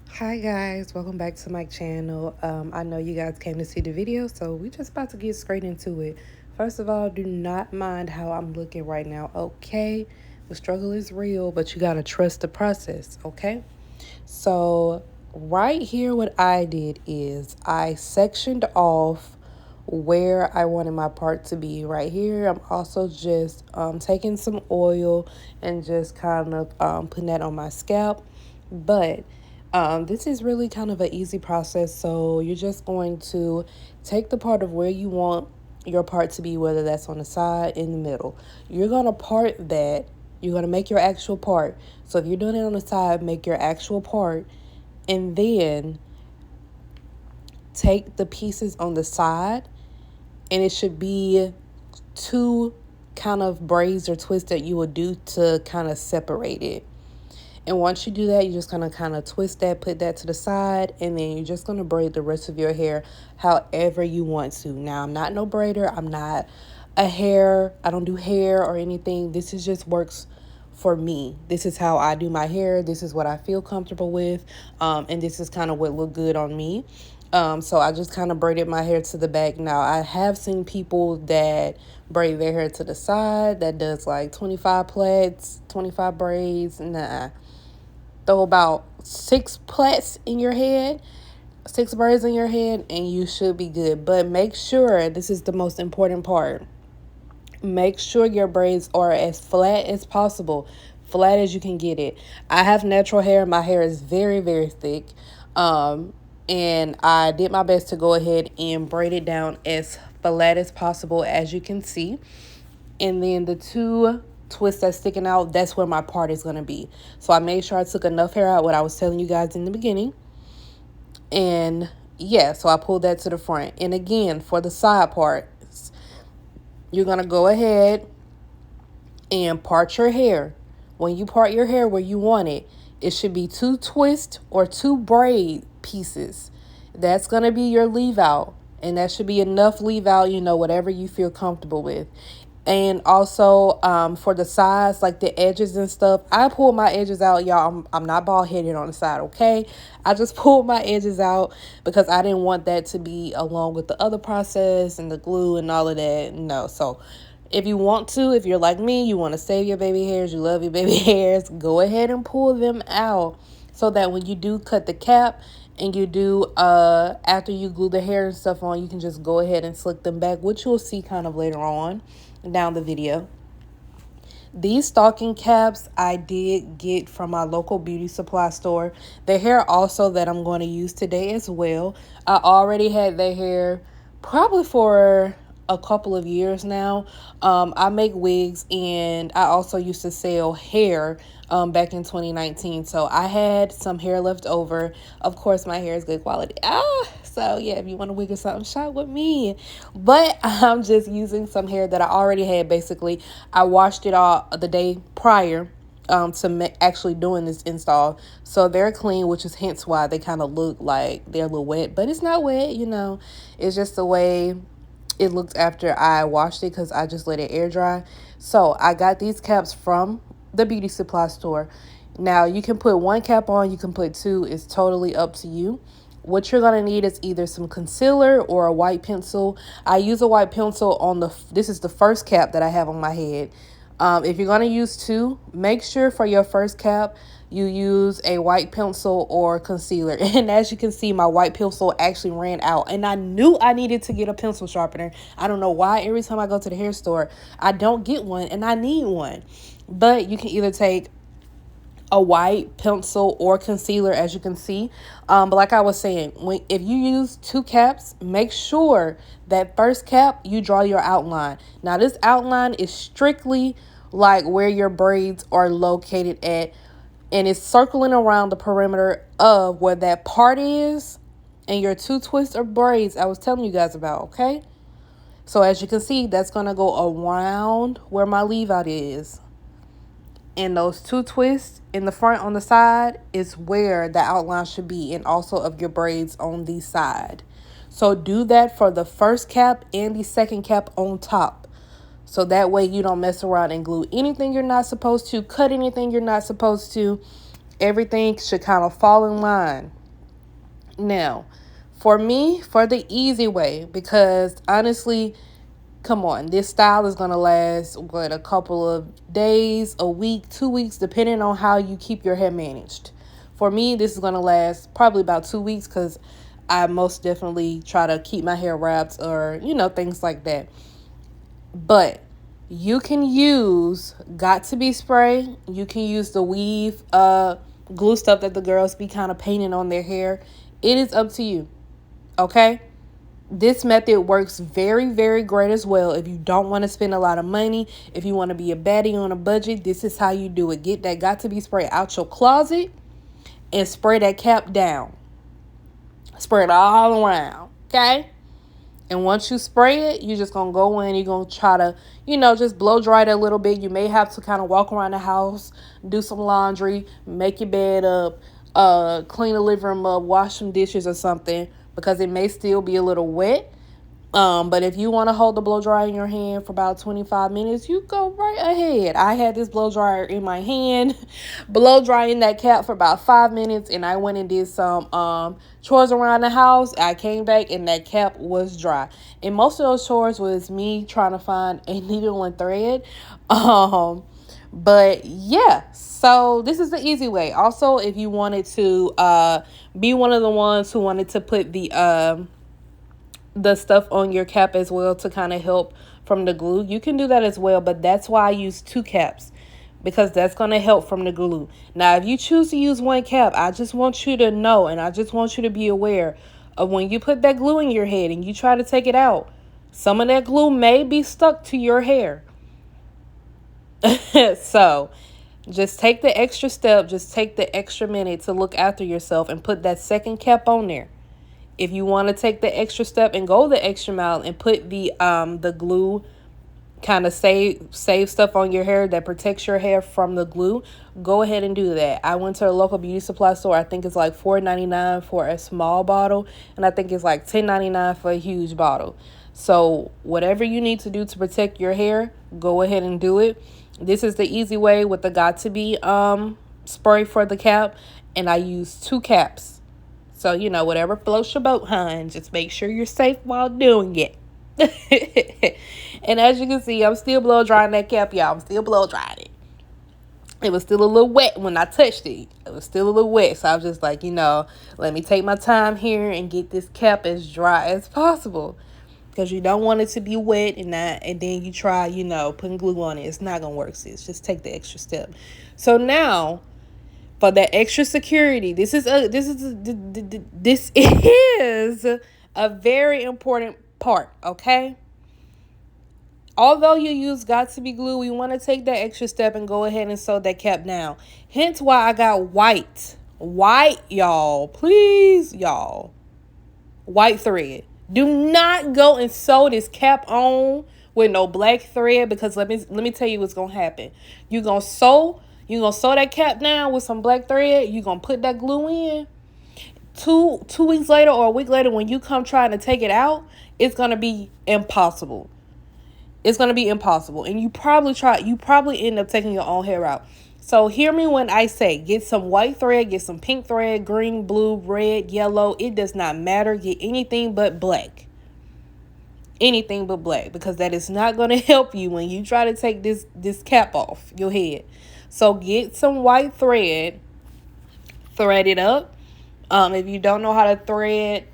Hi guys, welcome back to my channel. I know you guys came to see the video, so we just about to get straight into it. First of all, do not mind how I'm looking right now, okay? The struggle is real, but you gotta trust the process, okay? So right here, what I did is I sectioned off where I wanted my part to be. Right here, I'm also just taking some oil and just kind of putting that on my scalp. But this is really kind of an easy process. So you're just going to take the part of where you want your part to be, whether that's on the side, in the middle. You're going to part that. You're going to make your actual part. So if you're doing it on the side, make your actual part. And then take the pieces on the side. And it should be two kind of braids or twists that you would do to kind of separate it. And once you do that, you're just going to kind of twist that, put that to the side, and then you're just going to braid the rest of your hair however you want to. Now, I'm not no braider. I'm not I don't do hair or anything. This is just works for me. This is how I do my hair. This is what I feel comfortable with. And this is kind of what looked good on me. So I just kind of braided my hair to the back. Now, I have seen people that braid their hair to the side that does like 25 plaits, 25 braids. Nah. Throw about 6 plaits in your head, 6 braids in your head, and you should be good. But make sure, this is the most important part, make sure your braids are as flat as possible, flat as you can get it. I have natural hair. My hair is very, very thick. And I did my best to go ahead and braid it down as flat as possible, as you can see. And then the two twists that's sticking out, that's where my part is going to be. So I made sure I took enough hair out, what I was telling you guys in the beginning. And yeah, so I pulled that to the front. And again, for the side parts, you're going to go ahead and part your hair. When you part your hair where you want it, it should be 2 twists or 2 braid pieces. That's going to be your leave out. And that should be enough leave out, whatever you feel comfortable with. And also for the sides, like the edges and stuff, I pulled my edges out, y'all. I'm not bald headed on the side, okay? I just pulled my edges out because I didn't want that to be along with the other process and the glue and all of that. No, so if you want to, if you're like me, you want to save your baby hairs, you love your baby hairs, go ahead and pull them out so that when you do cut the cap and you do, after you glue the hair and stuff on, you can just go ahead and slick them back, which you'll see kind of later on down the video. These stocking caps I did get from my local beauty supply store. The hair also that I'm going to use today as well. I already had their hair probably for a couple of years now. I make wigs, and I also used to sell hair back in 2019. So I had some hair left over. Of course, my hair is good quality. So yeah, if you want a wig or something, shop with me. But I'm just using some hair that I already had. Basically, I washed it all the day prior to actually doing this install, so they're clean, which is hence why they kind of look like they're a little wet, but it's not wet. It's just the way it looked after I washed it because I just let it air dry. So I got these caps from the beauty supply store. Now you can put 1 cap on, you can put 2. It's totally up to you. What you're going to need is either some concealer or a white pencil. I use a white pencil on this is the first cap that I have on my head. If you're going to use 2, make sure for your first cap you use a white pencil or concealer. And as you can see, my white pencil actually ran out, and I knew I needed to get a pencil sharpener. I don't know why every time I go to the hair store I don't get one, and I need one. But you can either take a white pencil or concealer, as you can see. But like I was saying, if you use 2 caps, make sure that first cap you draw your outline. Now this outline is strictly like where your braids are located at, and it's circling around the perimeter of where that part is and your 2 twists or braids I was telling you guys about, okay? So as you can see, that's going to go around where my leave out is. And those 2 twists in the front on the side is where the outline should be, and also of your braids on the side. So do that for the first cap and the second cap on top. So that way you don't mess around and glue anything you're not supposed to, cut anything you're not supposed to. Everything should kind of fall in line. Now, for me, for the easy way, because honestly, come on, this style is going to last, what, a couple of days, a week, 2 weeks, depending on how you keep your hair managed. For me, this is going to last probably about 2 weeks because I most definitely try to keep my hair wrapped or, things like that. But you can use Got To Be spray. You can use the weave glue stuff that the girls be kind of painting on their hair. It is up to you. Okay? This method works very, very great as well. If you don't want to spend a lot of money, if you want to be a baddie on a budget, this is how you do it. Get that Got To Be spray out your closet and spray that cap down. Spray it all around. Okay? And once you spray it, you're just going to go in. You're going to try to, just blow dry it a little bit. You may have to kind of walk around the house, do some laundry, make your bed up, clean the living room up, wash some dishes or something because it may still be a little wet. But if you want to hold the blow dryer in your hand for about 25 minutes, you go right ahead. I had this blow dryer in my hand, blow drying that cap for about 5 minutes, and I went and did some chores around the house. I came back and that cap was dry. And most of those chores was me trying to find a needle and thread. But yeah, so this is the easy way. Also, if you wanted to be one of the ones who wanted to put the stuff on your cap as well to kind of help from the glue, you can do that as well. But that's why I use 2 caps, because that's going to help from the glue. Now, if you choose to use 1 cap, I just want you to know, and I just want you to be aware of when you put that glue in your head and you try to take it out, some of that glue may be stuck to your hair. So just take the extra step, just take the extra minute to look after yourself and put that second cap on there. If you want to take the extra step and go the extra mile and put the glue, kind of save stuff on your hair that protects your hair from the glue, go ahead and do that. I went to a local beauty supply store. I think it's like $4.99 for a small bottle, and I think it's like $10.99 for a huge bottle. So whatever you need to do to protect your hair, go ahead and do it. This is the easy way with the Got To Be spray for the cap, and I use 2 caps. So, whatever floats your boat, hon, just make sure you're safe while doing it. And as you can see, I'm still blow drying that cap, y'all. I'm still blow drying it. It was still a little wet when I touched it. It was still a little wet. So I was just like, let me take my time here and get this cap as dry as possible. Because you don't want it to be wet and then you try, putting glue on it. It's not going to work, sis. Just take the extra step. So now, for that extra security, this is a very important part, okay? Although you use Got To Be glue, we want to take that extra step and go ahead and sew that cap down. Hence why I got white, y'all. Please, y'all. White thread. Do not go and sew this cap on with no black thread, because let me tell you what's gonna happen. You're gonna sew that cap down with some black thread. You're gonna put that glue in. Two weeks later or a week later, when you come trying to take it out, it's gonna be impossible. It's gonna be impossible, and you probably end up taking your own hair out. So hear me when I say, get some white thread, get some pink thread, green, blue, red, yellow. It does not matter. Get anything but black. Anything but black, because that is not going to help you when you try to take this cap off your head. So get some white thread, thread it up. If you don't know how to thread,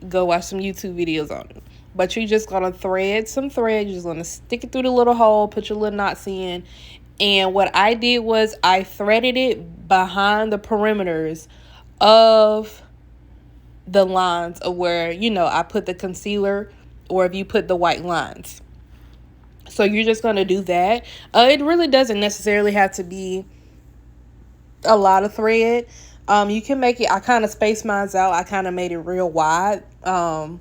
go watch some YouTube videos on it. But you're just going to thread some thread. You're just going to stick it through the little hole, put your little knots in. And what I did was I threaded it behind the perimeters of the lines of where, I put the concealer, or if you put the white lines. So you're just going to do that. It really doesn't necessarily have to be a lot of thread. You can make it, I kind of spaced mine out. I kind of made it real wide. And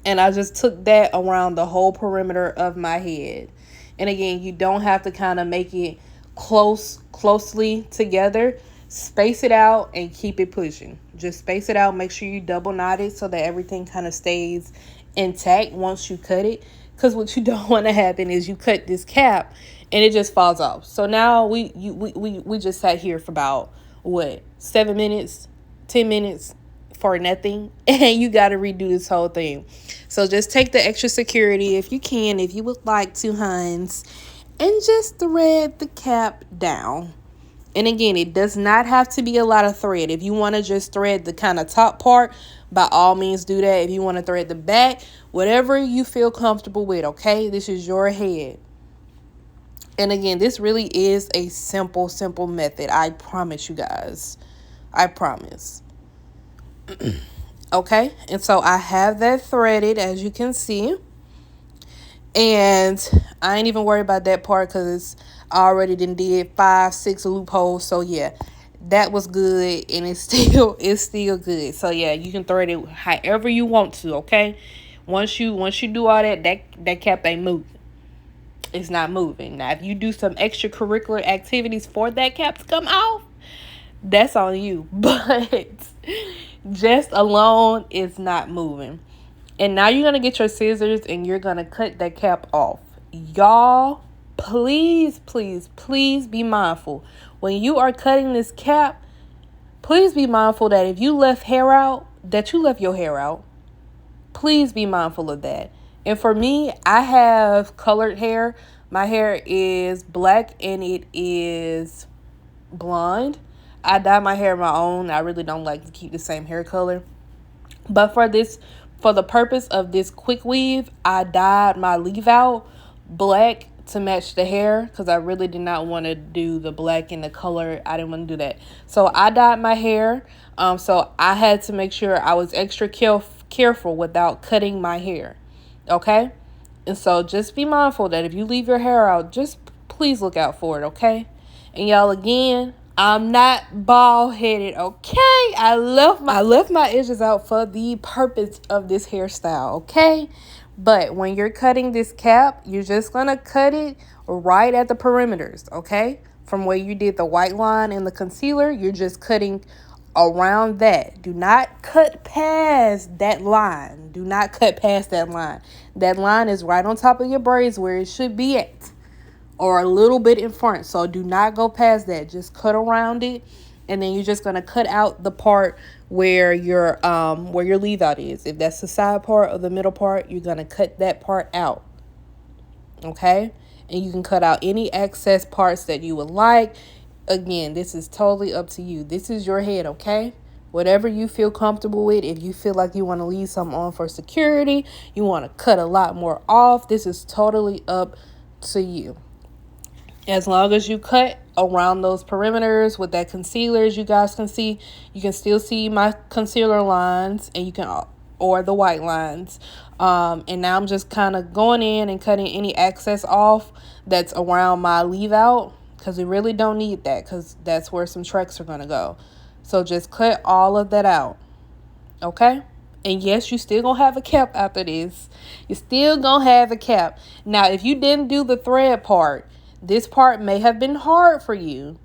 I just took that around the whole perimeter of my head. And again, you don't have to kind of make it closely together. Space it out and keep it pushing. Just space it out. Make sure you double knot it so that everything kind of stays intact once you cut it. Because what you don't want to happen is you cut this cap and it just falls off. So now we just sat here for about what, 7 minutes, 10 minutes for nothing, and you got to redo this whole thing. So just take the extra security if you can, if you would like to, Hans, and just thread the cap down. And again, it does not have to be a lot of thread. If you want to just thread the kind of top part, by all means do that. If you want to thread the back, whatever you feel comfortable with, okay? This is your head. And again, this really is a simple method. I promise you guys. I promise. Okay? And so I have that threaded, as you can see. And I ain't even worried about that part because I already did 5-6 loopholes. So yeah, that was good, and it's still good. So yeah, you can thread it however you want to. Okay, once you do all that cap ain't moving. It's not moving. Now if you do some extracurricular activities for that cap to come off, that's on you. But just alone, it's not moving. And now you're going to get your scissors and you're going to cut that cap off. Y'all, please be mindful. When you are cutting this cap, please be mindful that if you left hair out, that you left your hair out. Please be mindful of that. And for me, I have colored hair. My hair is black and it is blonde. I dye my hair my own. I really don't like to keep the same hair color. But for the purpose of this quick weave, I dyed my leave out black to match the hair because I really did not want to do the black and the color. I didn't want to do that. So I dyed my hair. So I had to make sure I was extra careful without cutting my hair. Okay? And so just be mindful that if you leave your hair out, just please look out for it. Okay? And y'all, again, I'm not bald-headed, okay? I left my edges out for the purpose of this hairstyle, okay? But when you're cutting this cap, you're just going to cut it right at the perimeters, okay? From where you did the white line and the concealer, you're just cutting around that. Do not cut past that line. Do not cut past that line. That line is right on top of your braids where it should be at, or a little bit in front. So do not go past that. Just cut around it, and then you're just going to cut out the part where your leave out is. If that's the side part or the middle part, you're going to cut that part out. Okay? And you can cut out any excess parts that you would like. Again, this is totally up to you. This is your head, okay? Whatever you feel comfortable with. If you feel like you want to leave something on for security, you want to cut a lot more off, this is totally up to you. As long as you cut around those perimeters with that concealer, as you guys can see, you can still see my concealer lines, and you can, or the white lines. And now I'm just kind of going in and cutting any excess off that's around my leave out, because we really don't need that, because that's where some tracks are going to go. So just cut all of that out. Okay? And yes, you still gonna have a cap after this. You still gonna have a cap. Now, if you didn't do the thread part, this part may have been hard for you.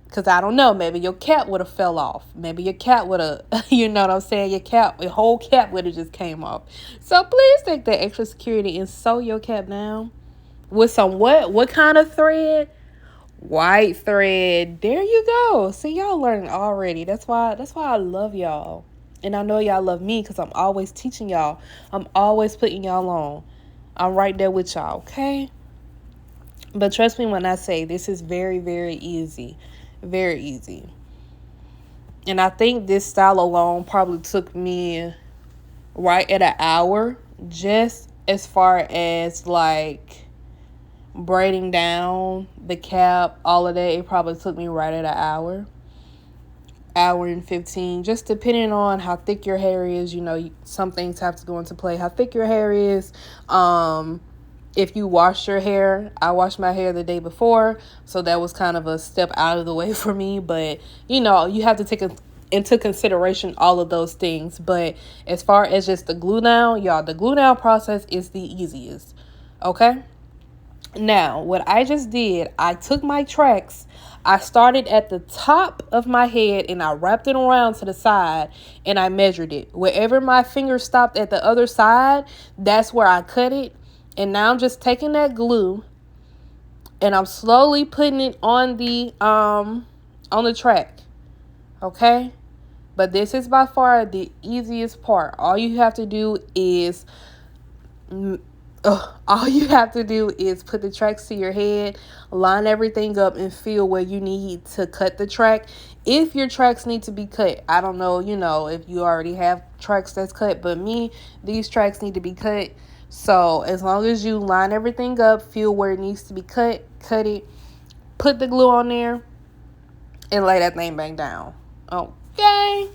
Because I don't know, maybe your cap would have fell off. Maybe your cap would have, you know what I'm saying? Your whole cap would have just came off. So please take that extra security and sew your cap down. With some what? What kind of thread? White thread. There you go. See, y'all learning already. That's why I love y'all. And I know y'all love me because I'm always teaching y'all. I'm always putting y'all on. I'm right there with y'all, okay? But trust me when I say this is very, very easy. Very easy. And I think this style alone probably took me right at an hour. Just as far as like braiding down the cap, all of that. It probably took me right at an hour. Hour and 15. Just depending on how thick your hair is. You know, some things have to go into play. How thick your hair is. If you wash your hair, I washed my hair the day before, so that was kind of a step out of the way for me. But, you know, you have to take into consideration all of those things. But as far as just the glue down, y'all, the glue down process is the easiest. Okay? Now, what I just did, I took my tracks, I started at the top of my head and I wrapped it around to the side and I measured it. Wherever my finger stopped at the other side, that's where I cut it. And now I'm just taking that glue and I'm slowly putting it on the track. Okay? But this is by far the easiest part. All you have to do is put the tracks to your head, line everything up, and feel where you need to cut the track. If your tracks need to be cut, I don't know, if you already have tracks that's cut, but these tracks need to be cut. So as long as you line everything up, feel where it needs to be cut it, put the glue on there, and lay that thing back down. Okay.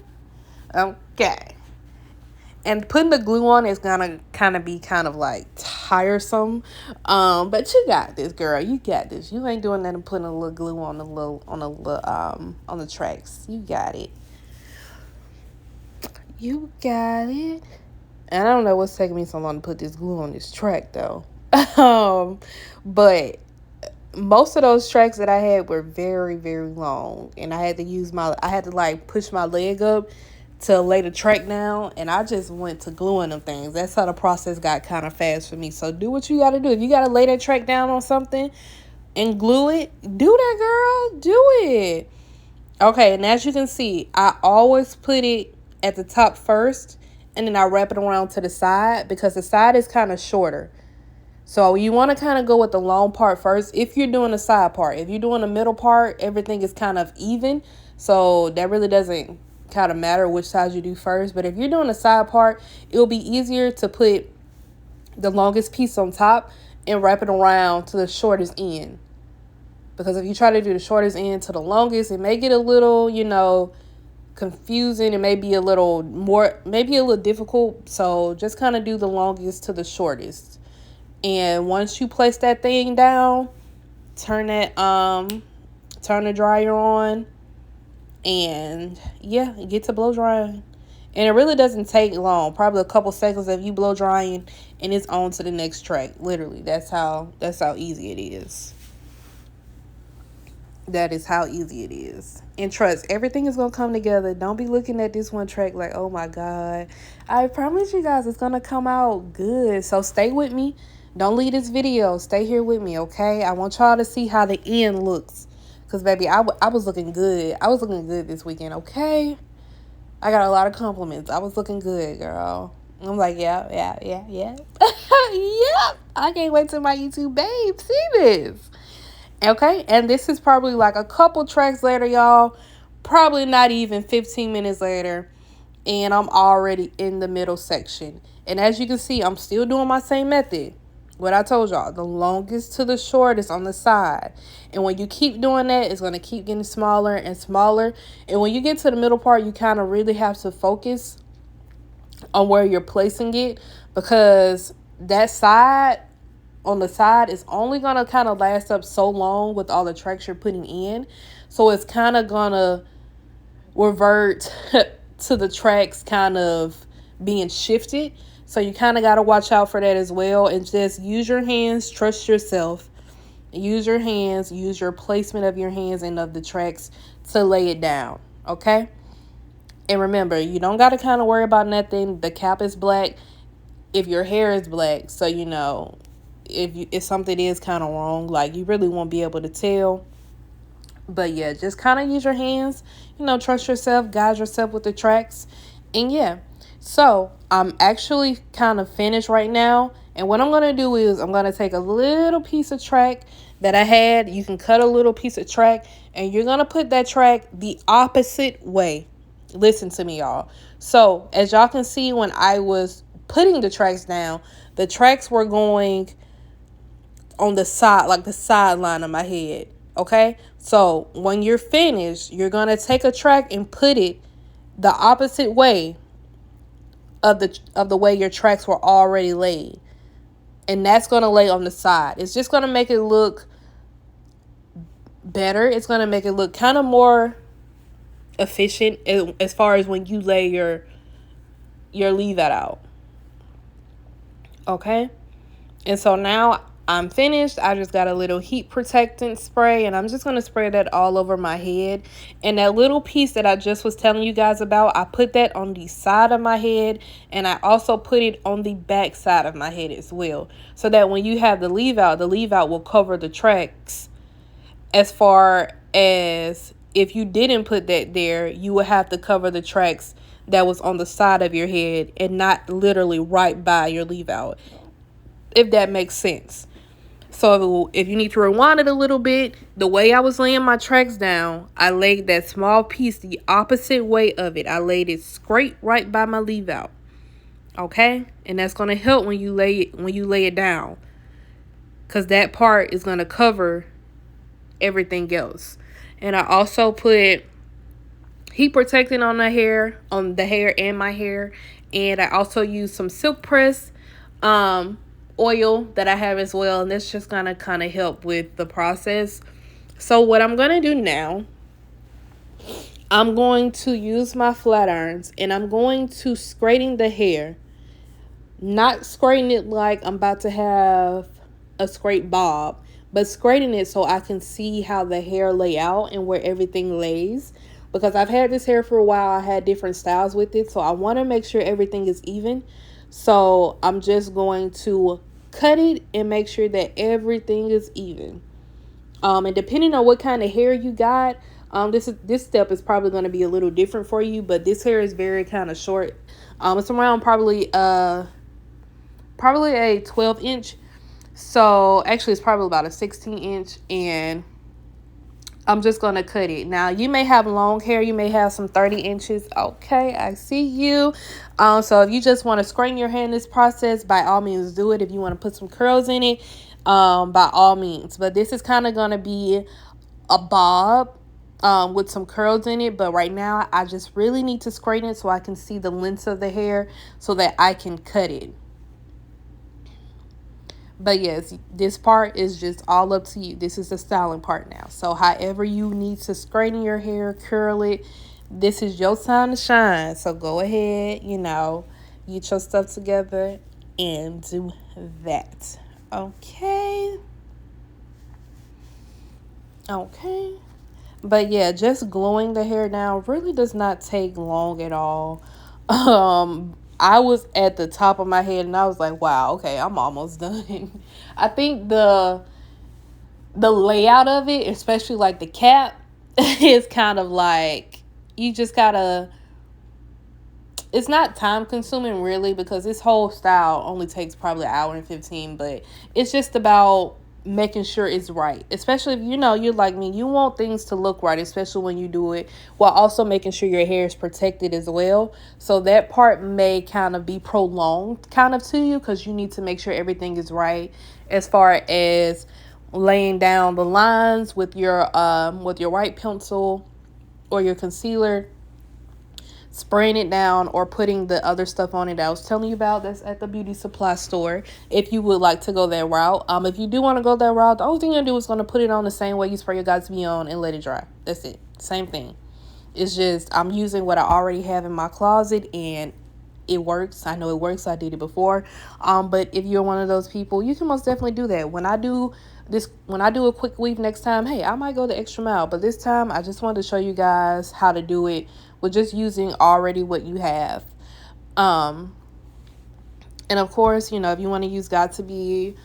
And putting the glue on is gonna be kind of like tiresome. But you got this, girl. You got this. You ain't doing nothing putting a little glue on the tracks. You got it. You got it. And I don't know what's taking me so long to put this glue on this track though. But most of those tracks that I had were very, very long, and I had to like push my leg up to lay the track down, and I just went to gluing them things. That's how the process got kind of fast for me. So do what you got to do. If you got to lay that track down on something and glue it, do that, girl. Do it. Okay, and as you can see, I always put it at the top first, and then I wrap it around to the side because the side is kind of shorter. So you want to kind of go with the long part first if you're doing the side part. If you're doing the middle part, everything is kind of even. So that really doesn't kind of matter which side you do first. But if you're doing the side part, it'll be easier to put the longest piece on top and wrap it around to the shortest end. Because if you try to do the shortest end to the longest, it may get a little, confusing. It may be a little difficult. So just kind of do the longest to the shortest. And once you place that thing down, turn the dryer on, and get to blow drying. And it really doesn't take long, probably a couple seconds of you blow drying, and it's on to the next track. Literally, that's how easy it is. That is how easy it is. And trust, everything is going to come together. Don't be looking at this one track like, oh my God. I promise you guys it's going to come out good. So stay with me. Don't leave this video. Stay here with me, okay? I want y'all to see how the end looks. Because, baby, I was looking good. I was looking good this weekend, okay? I got a lot of compliments. I was looking good, girl. I'm like, yeah. Yep. I can't wait till my YouTube babe see this. Okay? And this is probably like a couple tracks later, y'all. Probably not even 15 minutes later. And I'm already in the middle section. And as you can see, I'm still doing my same method. What I told y'all, the longest to the shortest on the side. And when you keep doing that, it's going to keep getting smaller and smaller. And when you get to the middle part, you kind of really have to focus on where you're placing it. Because that side, on the side, is only going to kind of last up so long with all the tracks you're putting in. So it's kind of going to revert to the tracks kind of being shifted. So you kind of got to watch out for that as well. And just use your hands. Trust yourself. Use your hands. Use your placement of your hands and of the tracks to lay it down. Okay? And remember, you don't got to kind of worry about nothing. The cap is black. If your hair is black. So, if something is kind of wrong, like, you really won't be able to tell. But, yeah, just kind of use your hands. Trust yourself. Guide yourself with the tracks. And, yeah. So, I'm actually kind of finished right now. And what I'm going to do is I'm going to take a little piece of track that I had. You can cut a little piece of track. And you're going to put that track the opposite way. Listen to me, y'all. So, as y'all can see, when I was putting the tracks down, the tracks were going on the side, like the sideline of my head. Okay? So, when you're finished, you're going to take a track and put it the opposite way of the way your tracks were already laid. And that's going to lay on the side. It's just going to make it look better. It's going to make it look kind of more efficient as far as when you lay your leave that out. Okay? And so now I'm finished. I just got a little heat protectant spray, and I'm just going to spray that all over my head. And that little piece that I just was telling you guys about, I put that on the side of my head, and I also put it on the back side of my head as well, so that when you have the leave out will cover the tracks. As far as if you didn't put that there, you would have to cover the tracks that was on the side of your head and not literally right by your leave out, if that makes sense. So if you need to rewind it a little bit, the way I was laying my tracks down, I laid that small piece the opposite way of it. I laid it straight right by my leave out. Okay? And that's going to help when you lay it down, cuz that part is going to cover everything else. And I also put heat protectant on the hair and my hair. And I also use some silk press oil that I have as well, and that's just gonna kind of help with the process. So what I'm gonna do now, I'm going to use my flat irons, and I'm going to straighten the hair, not straighten it like I'm about to have a straight bob, but straighten it so I can see how the hair lay out and where everything lays. Because I've had this hair for a while, I had different styles with it, so I want to make sure everything is even. So I'm just going to cut it and make sure that everything is even. And depending on what kind of hair you got, this step is probably going to be a little different for you. But this hair is very kind of short. It's around probably a 12-inch. So actually, it's probably about a 16-inch, and I'm just going to cut it. Now, you may have long hair. You may have some 30 inches. Okay, I see you. So if you just want to straighten your hair in this process, by all means, do it. If you want to put some curls in it, by all means. But this is kind of going to be a bob with some curls in it. But right now, I just really need to straighten it so I can see the length of the hair so that I can cut it. But yes, this part is just all up to you. This is the styling part now. So however you need to straighten your hair, curl it, this is your time to shine. So go ahead, get your stuff together and do that. Okay. But yeah, just gluing the hair down really does not take long at all. I was at the top of my head and I was like, wow, okay, I'm almost done. I think the layout of it, especially like the cap, is kind of like, you just gotta, it's not time consuming really, because this whole style only takes probably an hour and 15, but it's just about making sure it's right. Especially if you're like me, you want things to look right, especially when you do it, while also making sure your hair is protected as well. So that part may kind of be prolonged kind of to you, because you need to make sure everything is right as far as laying down the lines with your white pencil or your concealer, spraying it down, or putting the other stuff on it that I was telling you about that's at the beauty supply store, if you would like to go that route. If you do want to go that route, the only thing you're going to do is going to put it on the same way you spray your Got2b on and let it dry. That's it. Same thing. It's just I'm using what I already have in my closet, and it works. I know it works. I did it before. But if you're one of those people, you can most definitely do that. When I do a quick weave next time, hey, I might go the extra mile. But this time, I just wanted to show you guys how to do it with just using already what you have. And of course, if you want to use Got2b,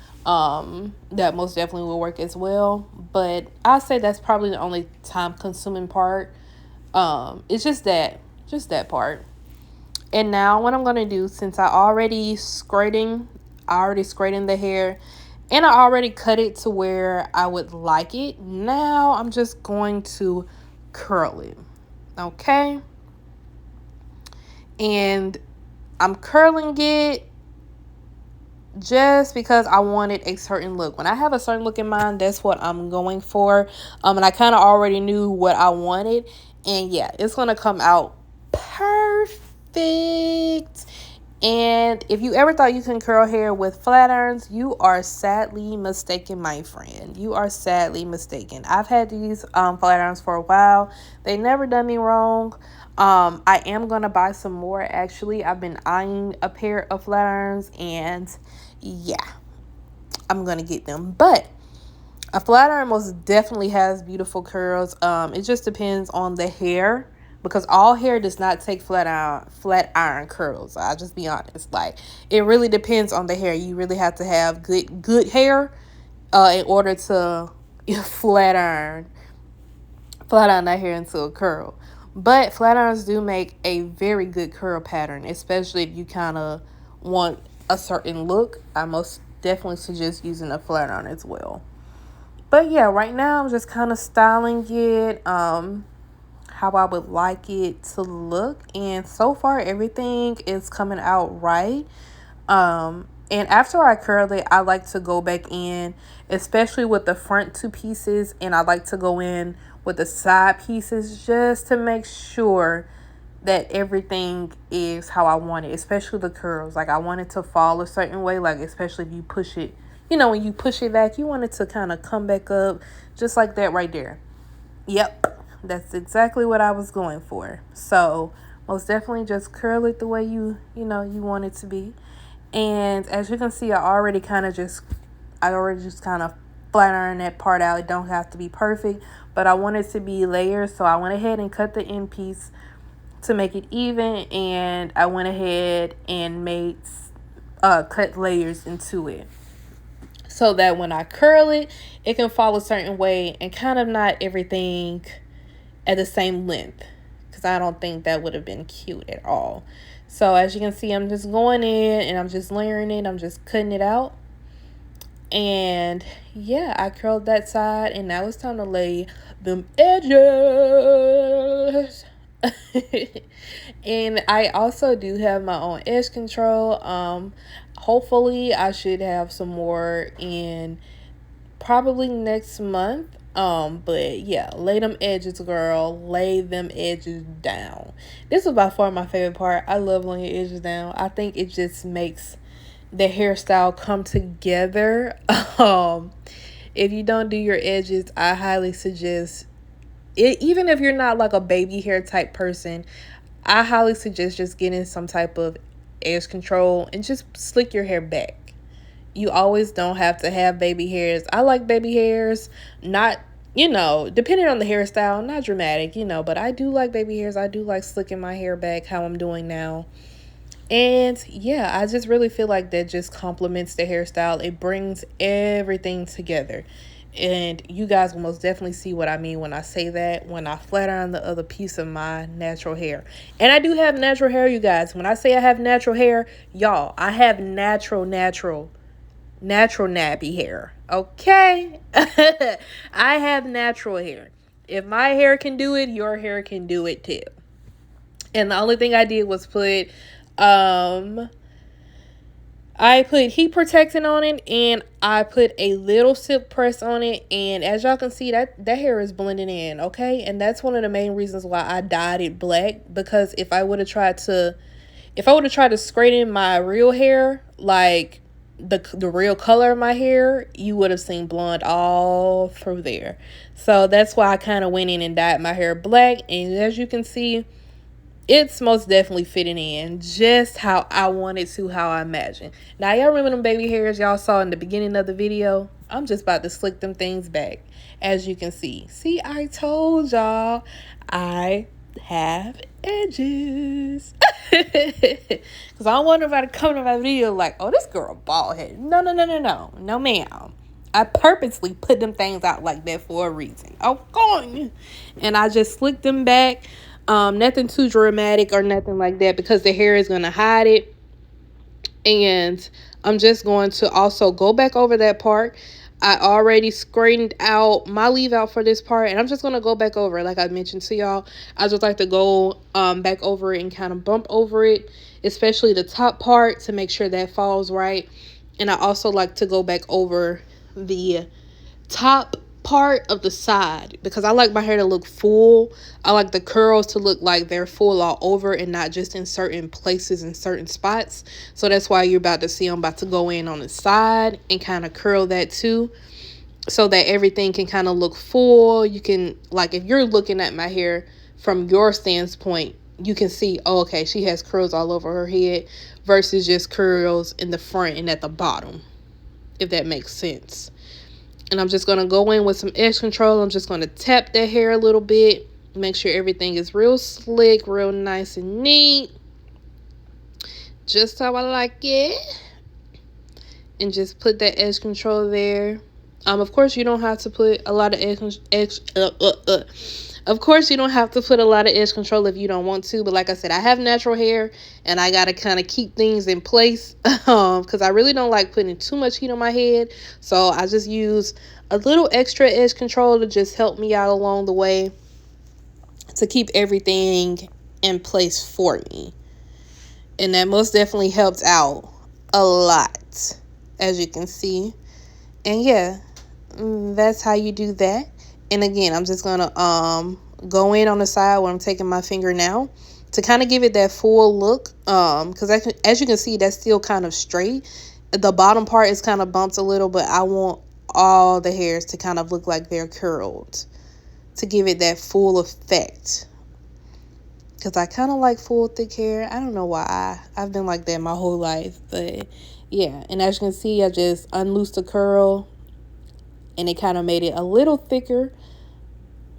that most definitely will work as well. But I say that's probably the only time consuming part. It's just that part. And now what I'm going to do, since I already scraping the hair, and I already cut it to where I would like it, now I'm just going to curl it. Okay? And I'm curling it just because I wanted a certain look. When I have a certain look in mind, that's what I'm going for. And I kind of already knew what I wanted. And yeah, it's going to come out perfect. And if you ever thought you can curl hair with flat irons, you are sadly mistaken, my friend. You are sadly mistaken. I've had these flat irons for a while. They never done me wrong. I am going to buy some more, actually. I've been eyeing a pair of flat irons, and yeah. I'm going to get them. But a flat iron most definitely has beautiful curls. It just depends on the hair, because all hair does not take flat iron curls. I'll just be honest. Like, it really depends on the hair. You really have to have good hair in order to flat iron that hair into a curl. But flat irons do make a very good curl pattern, especially if you kind of want a certain look. I most definitely suggest using a flat iron as well. But yeah, right now I'm just kind of styling it how I would like it to look, and so far everything is coming out right. And after I curl it, I like to go back in, especially with the front two pieces, and I like to go in with the side pieces just to make sure that everything is how I want it, especially the curls. Like, I want it to fall a certain way, like, especially if you push it, when you push it back, you want it to kind of come back up just like that right there. Yep, that's exactly what I was going for. So most definitely just curl it the way you want it to be. And as you can see, I already just kind of flat iron that part out. It don't have to be perfect, but I want it to be layers. So I went ahead and cut the end piece to make it even, and I went ahead and made cut layers into it, so that when I curl it, it can fall a certain way and kind of not everything at the same length, because I don't think that would have been cute at all. So as you can see, I'm just going in and I'm just layering it. I'm just cutting it out. And yeah, I curled that side, and now it's time to lay them edges. And I also do have my own edge control. Hopefully I should have some more in probably next month. But yeah, lay them edges, girl. Lay them edges down. This is by far my favorite part. I love laying edges down. I think it just makes the hairstyle come together. If you don't do your edges, I highly suggest it. Even if you're not like a baby hair type person, I highly suggest just getting some type of edge control and just slick your hair back. You always don't have to have baby hairs. I like baby hairs, not, depending on the hairstyle, not dramatic, but I do like baby hairs. I do like slicking my hair back how I'm doing now. And yeah, I just really feel like that just complements the hairstyle. It brings everything together. And you guys will most definitely see what I mean when I say that, when I flat iron the other piece of my natural hair. And I do have natural hair, you guys. When I say I have natural hair, y'all, I have natural nappy hair. Okay? I have natural hair. If my hair can do it, your hair can do it too. And the only thing I did was put I put heat protectant on it, and I put a little silk press on it, and as y'all can see, that hair is blending in, okay? And that's one of the main reasons why I dyed it black, because if I would have tried to straighten my real hair, like the real color of my hair, you would have seen blonde all through there. So that's why I kind of went in and dyed my hair black, and as you can see, it's most definitely fitting in just how I wanted to, how I imagined. Now, y'all remember them baby hairs y'all saw in the beginning of the video? I'm just about to slick them things back, as you can see. See, I told y'all I have edges. Because I don't want nobody to come to my video like, oh, this girl bald head. No. No, ma'am. I purposely put them things out like that for a reason. Okay. And I just slicked them back. Nothing too dramatic or nothing like that, because the hair is going to hide it. And I'm just going to also go back over that part. I already straightened out my leave out for this part, and I'm just going to go back over it. Like I mentioned to y'all, I just like to go back over it and kind of bump over it, especially the top part, to make sure that falls right. And I also like to go back over the top part of the side, because I like my hair to look full. I like the curls to look like they're full all over and not just in certain places and certain spots. So that's why you're about to see I'm about to go in on the side and kind of curl that too, so that everything can kind of look full. You can, like, if you're looking at my hair from your standpoint, you can see, oh, okay, she has curls all over her head versus just curls in the front and at the bottom. if that makes sense. And I'm just going to go in with some edge control. I'm just going to tap that hair a little bit. Make sure everything is real slick, real nice and neat. Just how I like it. And just put that edge control there. Of course, you don't have to put a lot of Of course, you don't have to put a lot of edge control if you don't want to. But like I said, I have natural hair, and I got to kind of keep things in place because I really don't like putting too much heat on my head. So I just use a little extra edge control to just help me out along the way to keep everything in place for me. And that most definitely helps out a lot, as you can see. And yeah, that's how you do that. And again, I'm just gonna go in on the side where I'm taking my finger now to kind of give it that full look. Because as you can see, that's still kind of straight. The bottom part is kind of bumped a little, but I want all the hairs to kind of look like they're curled to give it that full effect. Because I kind of like full thick hair. I don't know why. I've been like that my whole life. But yeah. And as you can see, I just unloosed the curl. And it kind of made it a little thicker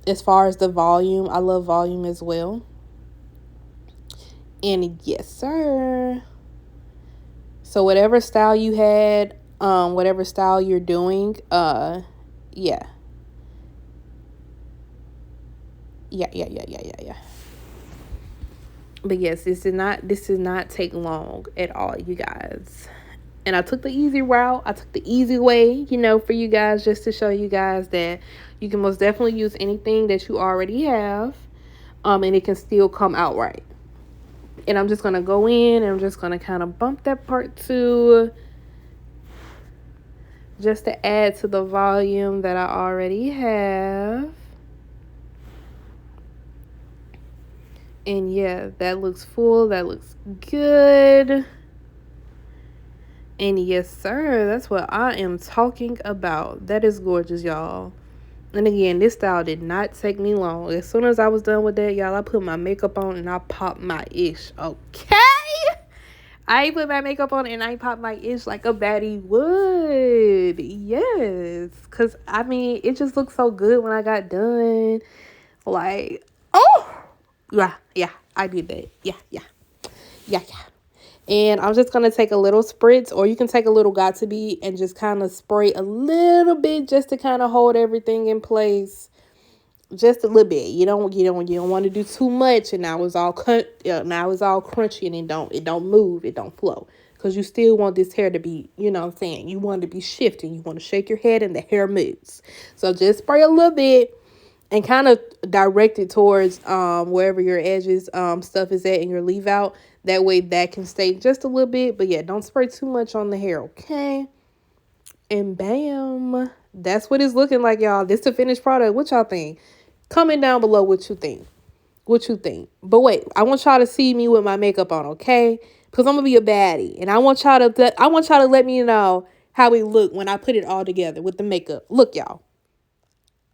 as far as the volume. I love volume as well. And yes, sir. So whatever style you had, whatever style you're doing, yeah. Yeah. But yes, this did not take long at all, you guys. And I took the easy route. I took the easy way, for you guys, just to show you guys that you can most definitely use anything that you already have, and it can still come out right. And I'm just going to go in and I'm just going to kind of bump that part too, just to add to the volume that I already have. And yeah, that looks full. That looks good. And yes, sir, that's what I am talking about. That is gorgeous, y'all. And again, this style did not take me long. As soon as I was done with that, y'all, I put my makeup on and I popped my ish. Okay? I put my makeup on and I popped my ish like a baddie would. Yes. Because, it just looked so good when I got done. Like, oh! Yeah, I did that. Yeah. And I'm just going to take a little spritz, or you can take a little Got2b and just kind of spray a little bit just to kind of hold everything in place. Just a little bit. You don't want to do too much, and now it's all crunchy and it don't move, it don't flow. Because you still want this hair to be, you want it to be shifting. You want to shake your head and the hair moves. So just spray a little bit and kind of direct it towards wherever your edges stuff is at in your leave out. That way that can stay just a little bit. But yeah, don't spray too much on the hair, okay? And bam. That's what it's looking like, y'all. This is the finished product. What y'all think? Comment down below what you think. But wait, I want y'all to see me with my makeup on, okay? Because I'm going to be a baddie. And I want y'all to let me know how it look when I put it all together with the makeup. Look, y'all.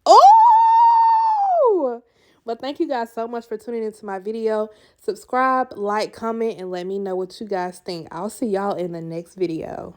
Oh! But thank you guys so much for tuning into my video. Subscribe, like, comment, and let me know what you guys think. I'll see y'all in the next video.